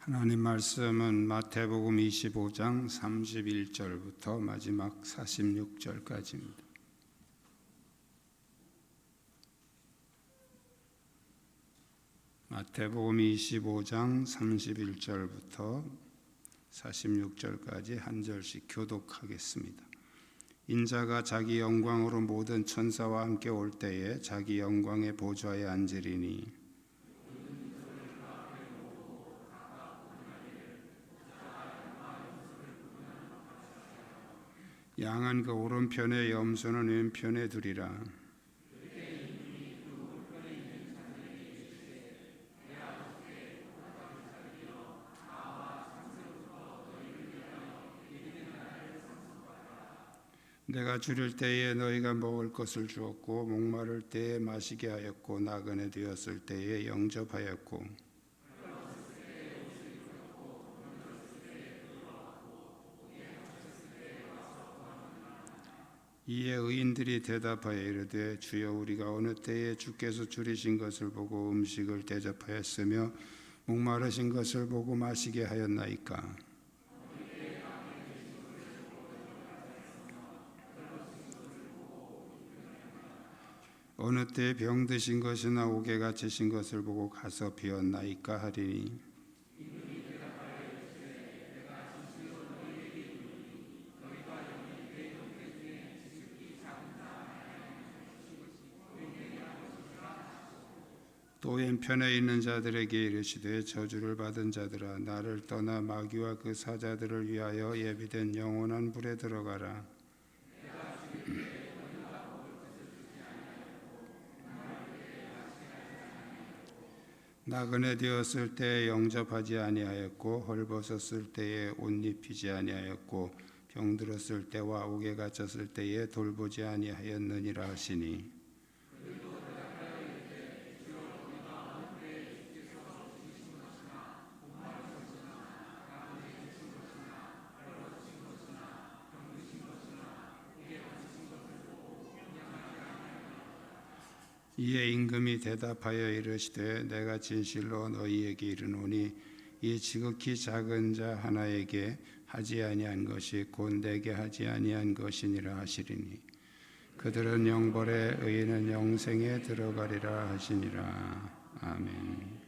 하나님 말씀은 마태복음 25장 31절부터 마지막 46절까지입니다. 마태복음 25장 31절부터 46절까지 한 절씩 교독하겠습니다. 인자가 자기 영광으로 모든 천사와 함께 올 때에 자기 영광의 보좌에 앉으리니 양은 그 오른편에 염소는 왼편에 두리라. 내가 줄일 때에 너희가 먹을 것을 주었고 목마를 때에 마시게 하였고 나그네 되었을 때에 영접하였고 이에 의인들이 대답하여 이르되 주여 우리가 어느 때에 주께서 줄이신 것을 보고 음식을 대접하였으며 목마르신 것을 보고 마시게 하였나이까. 어느 때에 병드신 것이나 옥에 갇히신 것을 보고 가서 비었나이까 하리니 또 왼편에 있는 자들에게 이르시되 저주를 받은 자들아 나를 떠나 마귀와 그 사자들을 위하여 예비된 영원한 불에 들어가라. 나그네 되었을 때에 영접하지 아니하였고 헐벗었을 때에 옷 입히지 아니하였고 병들었을 때와 옥에 갇혔을 때에 돌보지 아니하였느니라 하시니 이에 임금이 대답하여 이르시되 내가 진실로 너희에게 이르노니 이 지극히 작은 자 하나에게 하지 아니한 것이 곧 내게 하지 아니한 것이니라 하시리니 그들은 영벌에 의인은 영생에 들어가리라 하시니라. 아멘.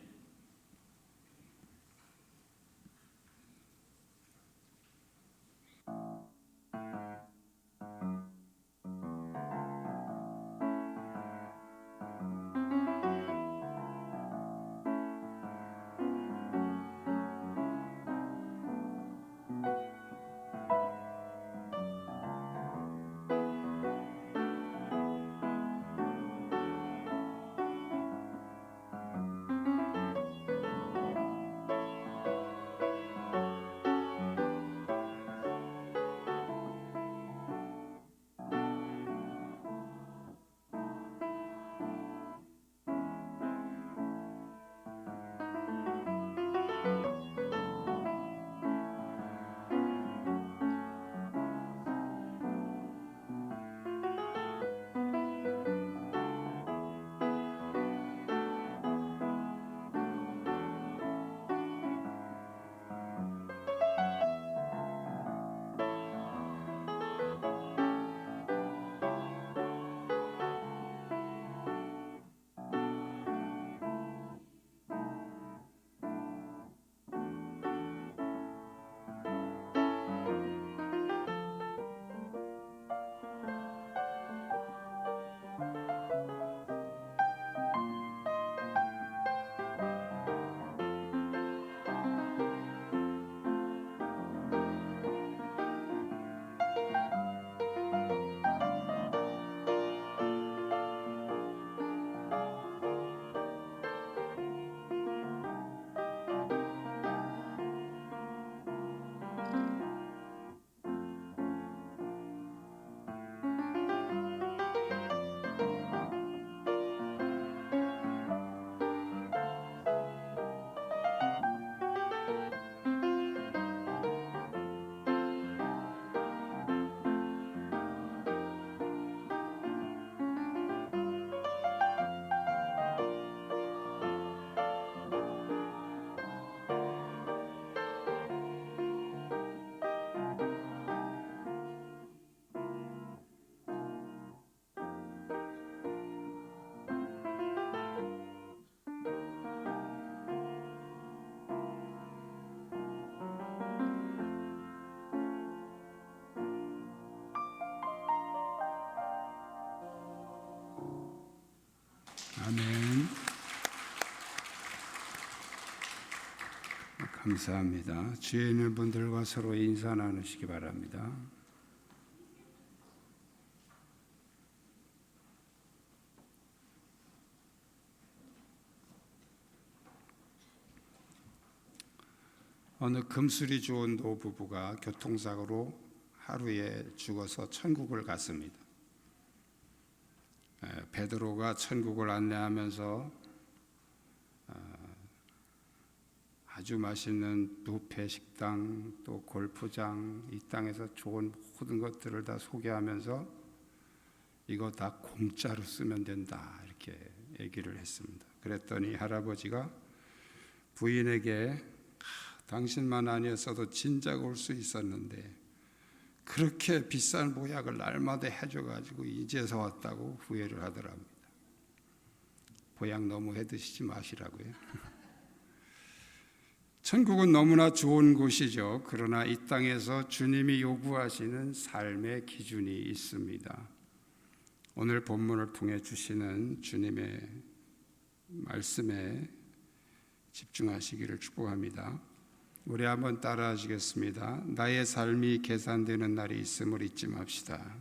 아멘. 감사합니다. 주위에 있는 분들과 서로 인사 나누시기 바랍니다. 어느 금술이 좋은 노부부가 교통사고로 하루에 죽어서 천국을 갔습니다. 베드로가 천국을 안내하면서 아주 맛있는 뷔페 식당, 또 골프장, 이 땅에서 좋은 모든 것들을 다 소개하면서 이거 다 공짜로 쓰면 된다 이렇게 얘기를 했습니다. 그랬더니 할아버지가 부인에게 당신만 아니었어도 진작 올 수 있었는데 그렇게 비싼 보약을 날마다 해줘가지고 이제서 왔다고 후회를 하더랍니다. 보약 너무 해드시지 마시라고요. 천국은 너무나 좋은 곳이죠. 그러나 이 땅에서 주님이 요구하시는 삶의 기준이 있습니다. 오늘 본문을 통해 주시는 주님의 말씀에 집중하시기를 축복합니다. 우리 한번 따라 하시겠습니다. 나의 삶이 계산되는 날이 있음을 잊지 맙시다.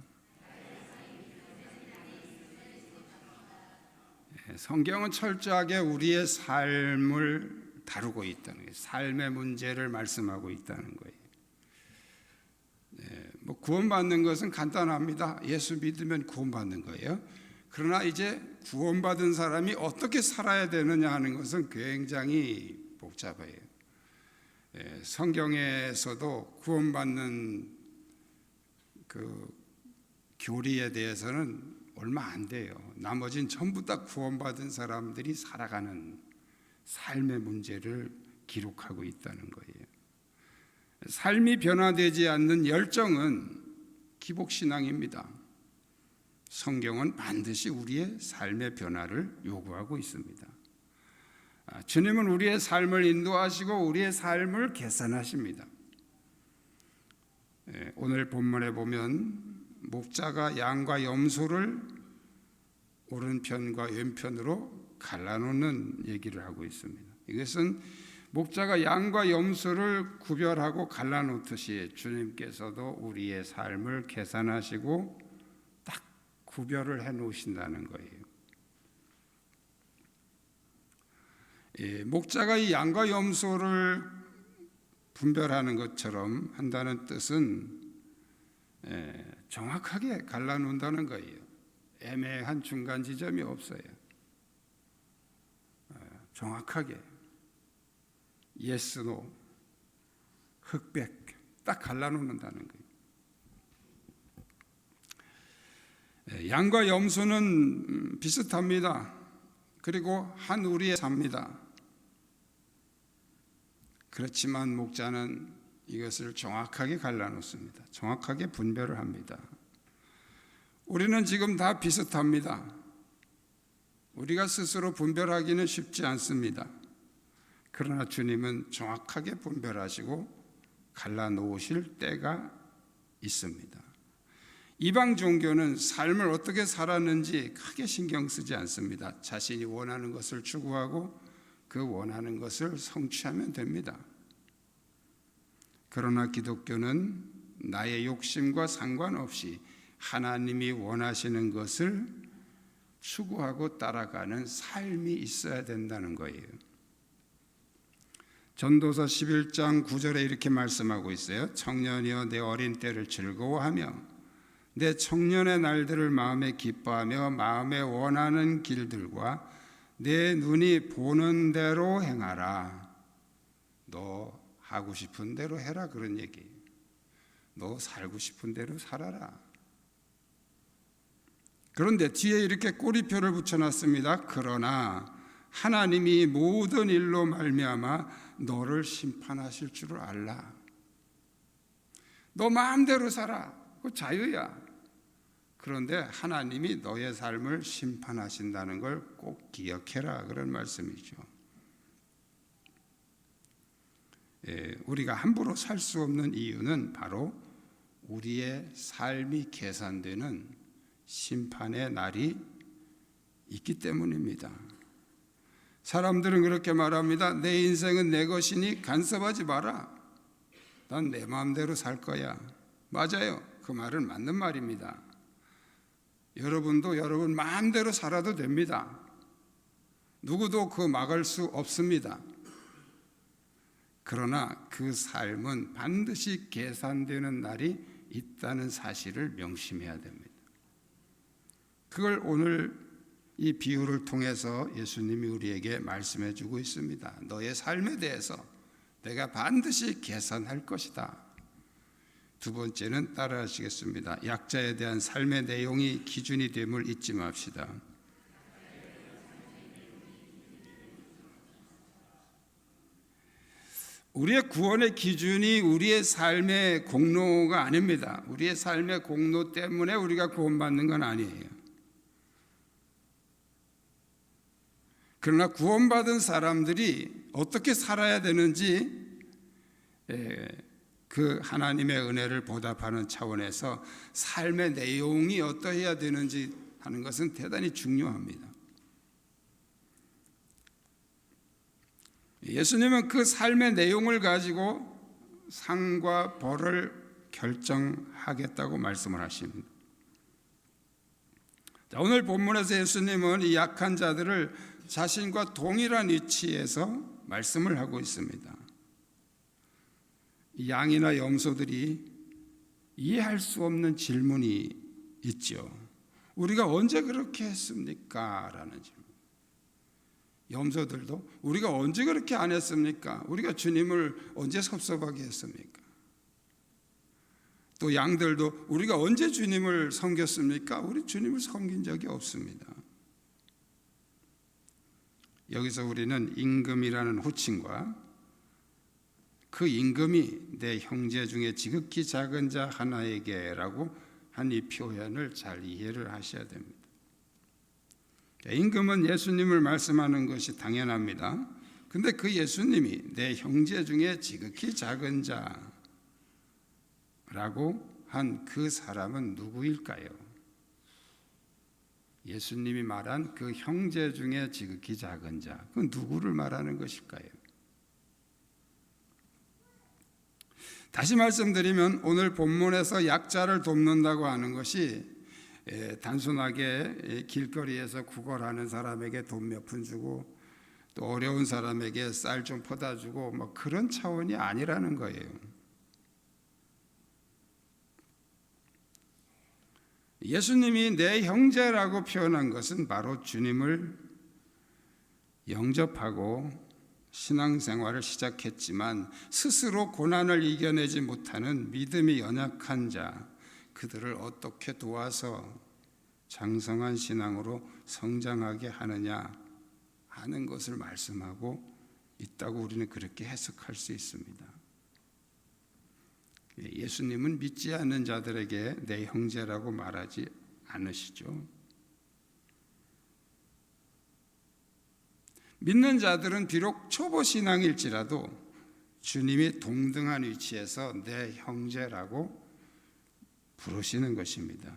성경은 철저하게 우리의 삶을 다루고 있다는 거예요. 삶의 문제를 말씀하고 있다는 거예요. 구원받는 것은 간단합니다. 예수 믿으면 구원받는 거예요. 그러나 이제 구원받은 사람이 어떻게 살아야 되느냐 하는 것은 굉장히 복잡해요. 성경에서도 구원받는 그 교리에 대해서는 얼마 안 돼요. 나머지는 전부 다 구원받은 사람들이 살아가는 삶의 문제를 기록하고 있다는 거예요. 삶이 변화되지 않는 열정은 기복신앙입니다. 성경은 반드시 우리의 삶의 변화를 요구하고 있습니다. 주님은 우리의 삶을 인도하시고 우리의 삶을 개선하십니다. 오늘 본문에 보면 목자가 양과 염소를 오른편과 왼편으로 갈라놓는 얘기를 하고 있습니다. 이것은 목자가 양과 염소를 구별하고 갈라놓듯이 주님께서도 우리의 삶을 계산하시고 딱 구별을 해놓으신다는 거예요. 목자가 이 양과 염소를 분별하는 것처럼 한다는 뜻은 정확하게 갈라놓는다는 거예요. 애매한 중간 지점이 없어요. 정확하게 yes, no, 흑백 딱 갈라놓는다는 거예요. 양과 염소는 비슷합니다. 그리고 한 우리에 삽니다. 그렇지만 목자는 이것을 정확하게 갈라놓습니다. 정확하게 분별을 합니다. 우리는 지금 다 비슷합니다. 우리가 스스로 분별하기는 쉽지 않습니다. 그러나 주님은 정확하게 분별하시고 갈라놓으실 때가 있습니다. 이방 종교는 삶을 어떻게 살았는지 크게 신경 쓰지 않습니다. 자신이 원하는 것을 추구하고 그 원하는 것을 성취하면 됩니다. 그러나 기독교는 나의 욕심과 상관없이 하나님이 원하시는 것을 추구하고 따라가는 삶이 있어야 된다는 거예요. 전도서 11장 9절에 이렇게 말씀하고 있어요. 청년이여 내 어린 때를 즐거워하며 내 청년의 날들을 마음에 기뻐하며 마음에 원하는 길들과 내 눈이 보는 대로 행하라. 너 하고 싶은 대로 해라 그런 얘기예요. 너 살고 싶은 대로 살아라. 그런데 뒤에 이렇게 꼬리표를 붙여놨습니다. 그러나 하나님이 모든 일로 말미암아 너를 심판하실 줄을 알라. 너 마음대로 살아. 그 자유야. 그런데 하나님이 너의 삶을 심판하신다는 걸 꼭 기억해라 그런 말씀이죠. 우리가 함부로 살 수 없는 이유는 바로 우리의 삶이 계산되는 심판의 날이 있기 때문입니다. 사람들은 그렇게 말합니다. 내 인생은 내 것이니 간섭하지 마라. 난 내 마음대로 살 거야. 맞아요. 그 말은 맞는 말입니다. 여러분도 여러분 마음대로 살아도 됩니다. 누구도 그 막을 수 없습니다. 그러나 그 삶은 반드시 계산되는 날이 있다는 사실을 명심해야 됩니다. 그걸 오늘 이 비유를 통해서 예수님이 우리에게 말씀해 주고 있습니다. 너의 삶에 대해서 내가 반드시 계산할 것이다. 두 번째는 따라하시겠습니다. 약자에 대한 삶의 내용이 기준이 됨을 잊지 맙시다. 우리의 구원의 기준이 우리의 삶의 공로가 아닙니다. 우리의 삶의 공로 때문에 우리가 구원받는 건 아니에요. 그러나 구원받은 사람들이 어떻게 살아야 되는지 그 하나님의 은혜를 보답하는 차원에서 삶의 내용이 어떠해야 되는지 하는 것은 대단히 중요합니다. 예수님은 그 삶의 내용을 가지고 상과 벌을 결정하겠다고 말씀을 하십니다. 오늘 본문에서 예수님은 이 약한 자들을 자신과 동일한 위치에서 말씀을 하고 있습니다. 양이나 염소들이 이해할 수 없는 질문이 있죠. 우리가 언제 그렇게 했습니까? 라는 질문. 염소들도 우리가 언제 그렇게 안 했습니까? 우리가 주님을 언제 섭섭하게 했습니까? 또 양들도 우리가 언제 주님을 섬겼습니까? 우리 주님을 섬긴 적이 없습니다. 여기서 우리는 임금이라는 호칭과 그 임금이 내 형제 중에 지극히 작은 자 하나에게라고 한 이 표현을 잘 이해를 하셔야 됩니다. 임금은 예수님을 말씀하는 것이 당연합니다. 근데 그 예수님이 내 형제 중에 지극히 작은 자라고 한 그 사람은 누구일까요? 예수님이 말한 그 형제 중에 지극히 작은 자, 그건 누구를 말하는 것일까요? 다시 말씀드리면 오늘 본문에서 약자를 돕는다고 하는 것이 단순하게 길거리에서 구걸하는 사람에게 돈 몇 푼 주고 또 어려운 사람에게 쌀 좀 퍼다 주고 뭐 그런 차원이 아니라는 거예요. 예수님이 내 형제라고 표현한 것은 바로 주님을 영접하고 신앙생활을 시작했지만 스스로 고난을 이겨내지 못하는 믿음이 연약한 자, 그들을 어떻게 도와서 장성한 신앙으로 성장하게 하느냐 하는 것을 말씀하고 있다고 우리는 그렇게 해석할 수 있습니다. 예수님은 믿지 않는 자들에게 내 형제라고 말하지 않으시죠. 믿는 자들은 비록 초보 신앙일지라도 주님이 동등한 위치에서 내 형제라고 부르시는 것입니다.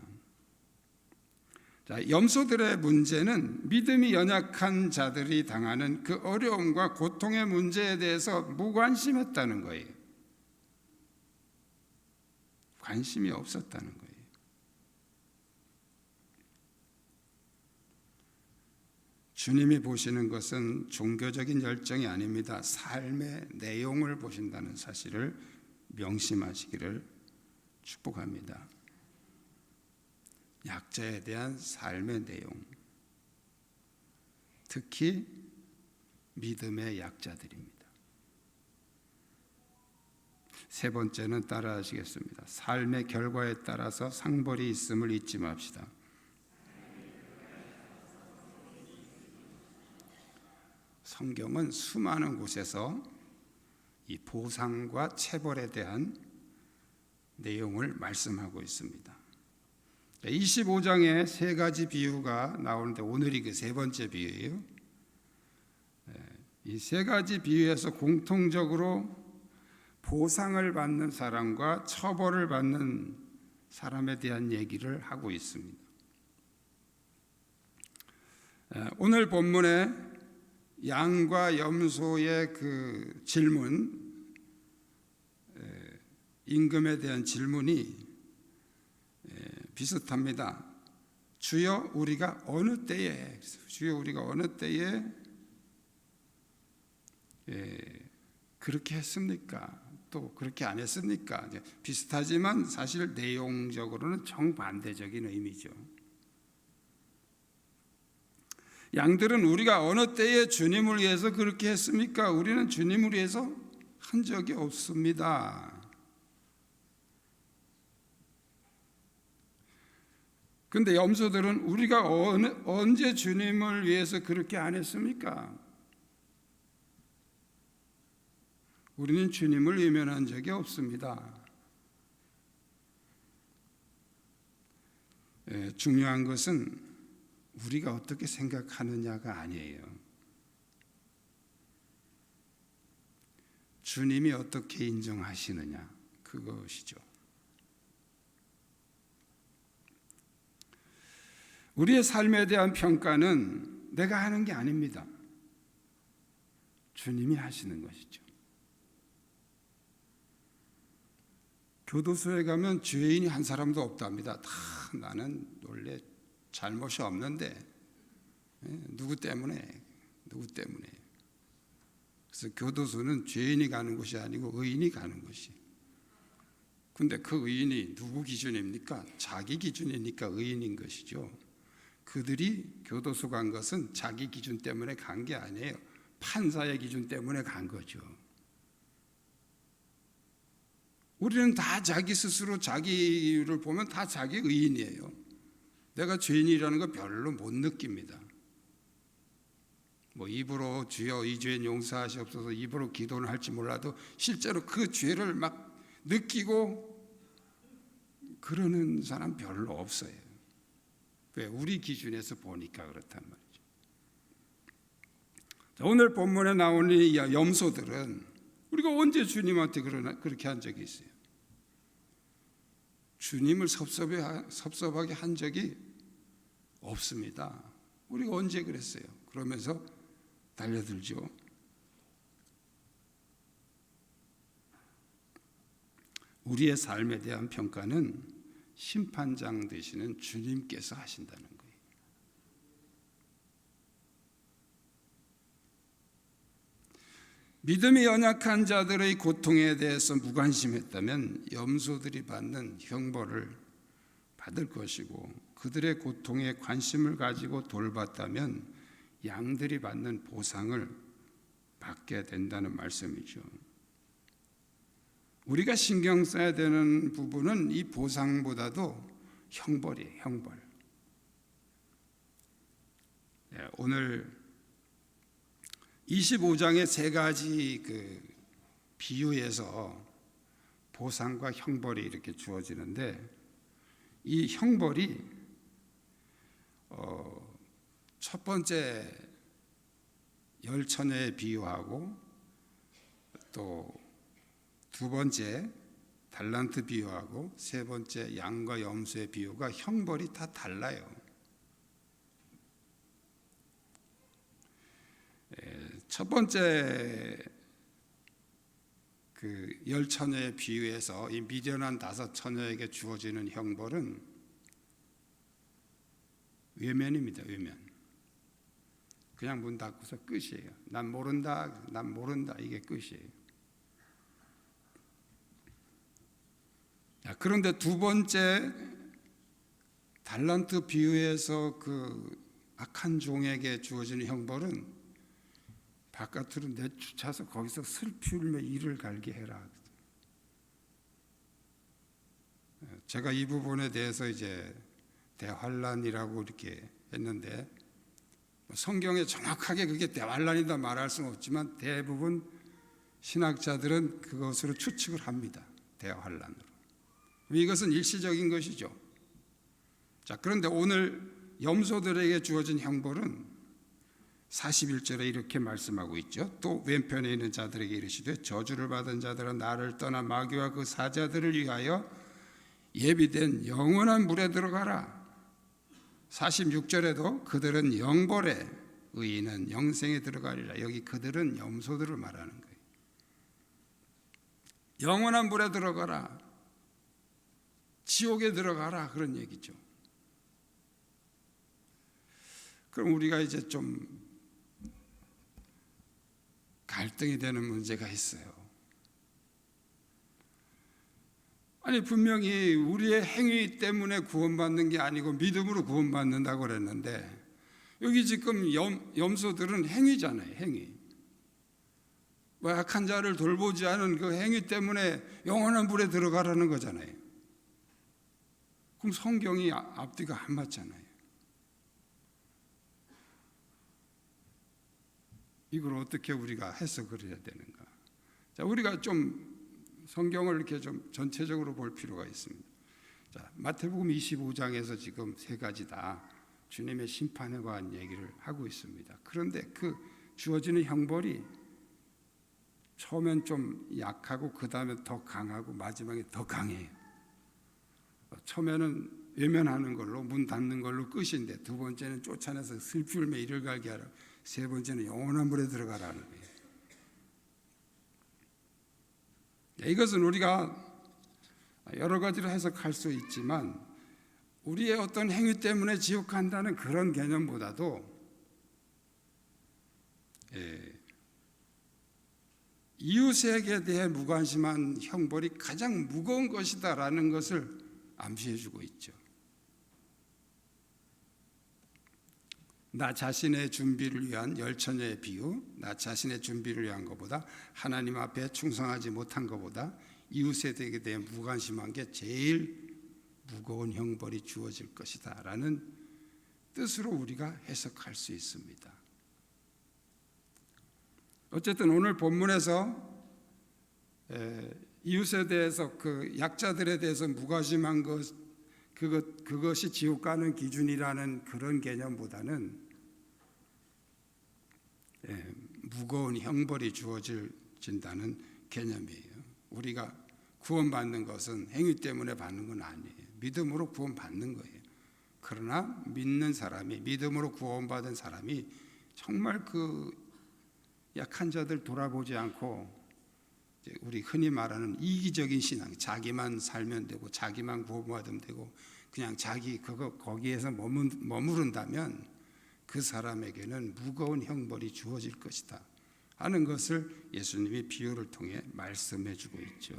자, 염소들의 문제는 믿음이 연약한 자들이 당하는 그 어려움과 고통의 문제에 대해서 무관심했다는 거예요. 관심이 없었다는 거예요. 주님이 보시는 것은 종교적인 열정이 아닙니다. 삶의 내용을 보신다는 사실을 명심하시기를 축복합니다. 약자에 대한 삶의 내용, 특히 믿음의 약자들입니다. 세 번째는 따라하시겠습니다. 삶의 결과에 따라서 상벌이 있음을 잊지 맙시다. 성경은 수많은 곳에서 이 보상과 체벌에 대한 내용을 말씀하고 있습니다. 25장에 세 가지 비유가 나오는데 오늘이 그 세 번째 비유예요. 이 세 가지 비유에서 공통적으로 보상을 받는 사람과 처벌을 받는 사람에 대한 얘기를 하고 있습니다. 오늘 본문에 양과 염소의 그 질문, 임금에 대한 질문이 비슷합니다. 주여 우리가 어느 때에 그렇게 했습니까? 또 그렇게 안 했습니까? 비슷하지만 사실 내용적으로는 정반대적인 의미죠. 양들은 우리가 어느 때에 주님을 위해서 그렇게 했습니까? 우리는 주님을 위해서 한 적이 없습니다. 근데 염소들은 우리가 언제 주님을 위해서 그렇게 안 했습니까? 우리는 주님을 외면한 적이 없습니다. 중요한 것은 우리가 어떻게 생각하느냐가 아니에요. 주님이 어떻게 인정하시느냐, 그것이죠. 우리의 삶에 대한 평가는 내가 하는 게 아닙니다. 주님이 하시는 것이죠. 교도소에 가면 죄인이 한 사람도 없답니다. 다 나는 원래 잘못이 없는데 누구 때문에. 그래서 교도소는 죄인이 가는 곳이 아니고 의인이 가는 곳이. 근데 그 의인이 누구 기준입니까? 자기 기준이니까 의인인 것이죠. 그들이 교도소 간 것은 자기 기준 때문에 간 게 아니에요. 판사의 기준 때문에 간 거죠. 우리는 다 자기 스스로 자기를 보면 다 자기 의인이에요. 내가 죄인이라는 거 별로 못 느낍니다. 입으로 주여 이 죄는 용서하시옵소서 입으로 기도는 할지 몰라도 실제로 그 죄를 막 느끼고 그러는 사람 별로 없어요. 왜? 우리 기준에서 보니까 그렇단 말이죠. 오늘 본문에 나오는 이 염소들은 우리가 언제 주님한테 그렇게 한 적이 있어요? 주님을 섭섭하게 한 적이 없습니다. 우리가 언제 그랬어요? 그러면서 달려들죠. 우리의 삶에 대한 평가는 심판장 되시는 주님께서 하신다는 거예요. 믿음이 연약한 자들의 고통에 대해서 무관심했다면 염소들이 받는 형벌을 받을 것이고, 그들의 고통에 관심을 가지고 돌봤다면 양들이 받는 보상을 받게 된다는 말씀이죠. 우리가 신경 써야 되는 부분은 이 보상보다도 형벌이에요. 형벌. 오늘 25장의 세 가지 그 비유에서 보상과 형벌이 이렇게 주어지는데, 이 형벌이 첫 번째 열처녀에 비유하고, 또 두 번째 달란트 비유하고, 세 번째 양과 염소의 비유가 형벌이 다 달라요. 첫 번째 그 열처녀의 비유에서 이 미련한 5 처녀에게 주어지는 형벌은 외면입니다. 외면. 그냥 문 닫고서 끝이에요. 난 모른다 이게 끝이에요. 그런데 두 번째 달란트 비유에서 그 악한 종에게 주어지는 형벌은 바깥으로 내쫓아서 거기서 슬피 울며 이를 갈게 해라. 제가 이 부분에 대해서 이제 대환란이라고 이렇게 했는데, 성경에 정확하게 그게 대환란이다 말할 수는 없지만 대부분 신학자들은 그것으로 추측을 합니다. 대환란으로. 이것은 일시적인 것이죠. 자, 그런데 오늘 염소들에게 주어진 형벌은 41절에 이렇게 말씀하고 있죠. 또 왼편에 있는 자들에게 이르시되 저주를 받은 자들은 나를 떠나 마귀와 그 사자들을 위하여 예비된 영원한 물에 들어가라. 46절에도 그들은 영벌에 의인은 영생에 들어가리라. 여기 그들은 염소들을 말하는 거예요. 영원한 불에 들어가라, 지옥에 들어가라, 그런 얘기죠. 그럼 우리가 이제 좀 갈등이 되는 문제가 있어요. 아니, 분명히 우리의 행위 때문에 구원받는 게 아니고 믿음으로 구원받는다고 그랬는데, 여기 지금 염소들은 행위잖아요. 행위. 약한 자를 돌보지 않은 그 행위 때문에 영원한 불에 들어가라는 거잖아요. 그럼 성경이 앞뒤가 안 맞잖아요. 이걸 어떻게 우리가 해석을 해야 되는가? 자, 우리가 좀 성경을 이렇게 좀 전체적으로 볼 필요가 있습니다. 자, 마태복음 25장에서 지금 세 가지 다 주님의 심판에 관한 얘기를 하고 있습니다. 그런데 그 주어지는 형벌이 처음엔 좀 약하고 그 다음에 더 강하고 마지막에 더 강해요. 처음에는 외면하는 걸로, 문 닫는 걸로 끝인데, 두 번째는 쫓아내서 슬피 울며 이를 갈게 하라, 세 번째는 영원한 불에 들어가라는 거예요. 이것은 우리가 여러 가지로 해석할 수 있지만, 우리의 어떤 행위 때문에 지옥 간다는 그런 개념보다도 이웃에게 대해 무관심한 형벌이 가장 무거운 것이다라는 것을 암시해 주고 있죠. 나 자신의 준비를 위한 열처녀의 비유, 나 자신의 준비를 위한 것보다, 하나님 앞에 충성하지 못한 것보다 이웃에게 대해 무관심한 게 제일 무거운 형벌이 주어질 것이다 라는 뜻으로 우리가 해석할 수 있습니다. 어쨌든 오늘 본문에서 이웃에 대해서, 그 약자들에 대해서 무관심한 그것이 지옥 가는 기준이라는 그런 개념보다는 무거운 형벌이 주어진다는 개념이에요. 우리가 구원받는 것은 행위 때문에 받는 건 아니에요. 믿음으로 구원받는 거예요. 그러나 믿는 사람이, 믿음으로 구원받은 사람이 정말 그 약한 자들 돌아보지 않고, 우리 흔히 말하는 이기적인 신앙, 자기만 살면 되고 자기만 구원받으면 되고 그냥 자기 거기에서 머무른다면 그 사람에게는 무거운 형벌이 주어질 것이다 하는 것을 예수님이 비유를 통해 말씀해 주고 있죠.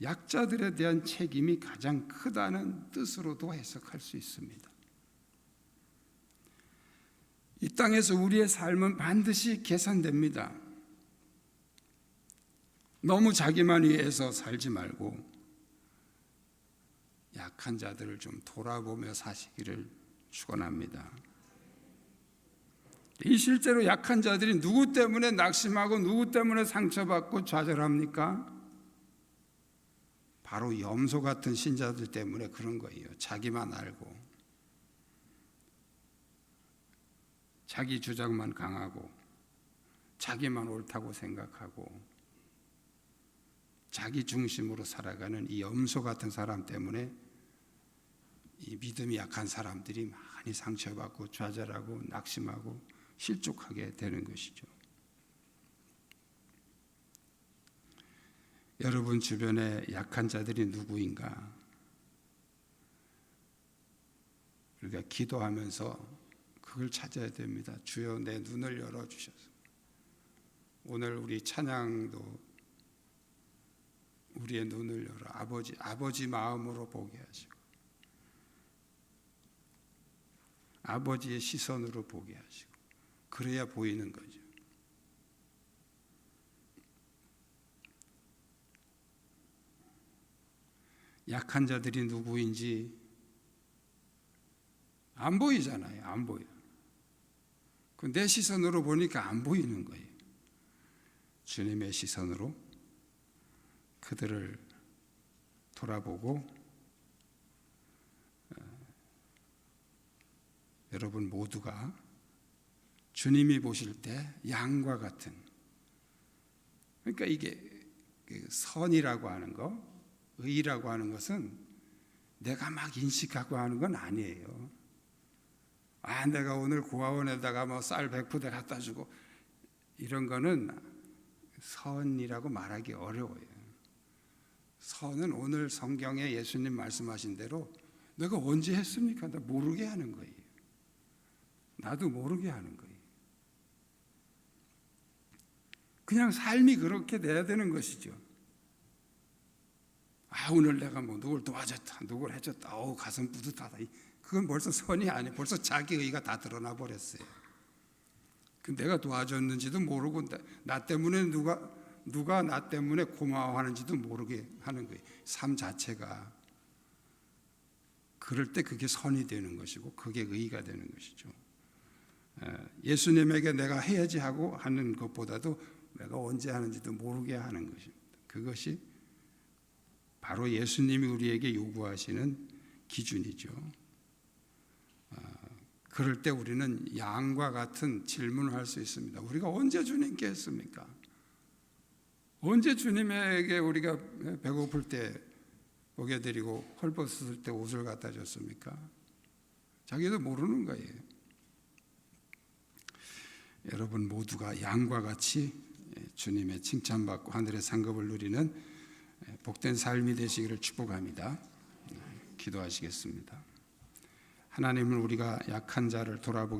약자들에 대한 책임이 가장 크다는 뜻으로도 해석할 수 있습니다. 이 땅에서 우리의 삶은 반드시 개선됩니다. 너무 자기만 위해서 살지 말고 약한 자들을 좀 돌아보며 사시기를 축원합니다. 이 실제로 약한 자들이 누구 때문에 낙심하고 누구 때문에 상처받고 좌절합니까? 바로 염소 같은 신자들 때문에 그런 거예요. 자기만 알고 자기 주장만 강하고 자기만 옳다고 생각하고 자기 중심으로 살아가는 이 염소 같은 사람 때문에 이 믿음이 약한 사람들이 많이 상처받고 좌절하고 낙심하고 실족하게 되는 것이죠. 여러분 주변에 약한 자들이 누구인가? 우리가 기도하면서 그걸 찾아야 됩니다. 주여 내 눈을 열어주셔서. 오늘 우리 찬양도 우리의 눈을 열어 아버지 마음으로 보게 하시고 아버지의 시선으로 보게 하시고, 그래야 보이는 거죠. 약한 자들이 누구인지 안 보이잖아요. 안 보여. 내 시선으로 보니까 안 보이는 거예요. 주님의 시선으로 그들을 돌아보고 여러분 모두가 주님이 보실 때 양과 같은, 그러니까 이게 선이라고 하는 거, 의라고 하는 것은 내가 막 인식하고 하는 건 아니에요. 내가 오늘 고아원에다가 뭐 쌀 100푸대 갖다 주고 이런 거는 선이라고 말하기 어려워요. 선은 오늘 성경에 예수님 말씀하신 대로 내가 언제 했습니까? 나 모르게 하는 거예요. 나도 모르게 하는 거예요. 그냥 삶이 그렇게 돼야 되는 것이죠. 오늘 내가 뭐 누굴 도와줬다, 누굴 해줬다, 가슴 뿌듯하다. 그건 벌써 선이 아니에요. 벌써 자기의가 다 드러나 버렸어요. 내가 도와줬는지도 모르고 나 때문에 누가 나 때문에 고마워하는지도 모르게 하는 거예요. 삶 자체가 그럴 때 그게 선이 되는 것이고 그게 의가 되는 것이죠. 예수님에게 내가 해야지 하고 하는 것보다도 내가 언제 하는지도 모르게 하는 것입니다. 그것이 바로 예수님이 우리에게 요구하시는 기준이죠. 그럴 때 우리는 양과 같은 질문을 할 수 있습니다. 우리가 언제 주님께 했습니까? 언제 주님에게 우리가 배고플 때 먹여 드리고 헐벗을 때 옷을 갖다 줬습니까? 자기도 모르는 거예요. 여러분 모두가 양과 같이 주님의 칭찬받고 하늘의 상급을 누리는 복된 삶이 되시기를 축복합니다. 기도하시겠습니다. 하나님은 우리가 약한 자를 돌아보게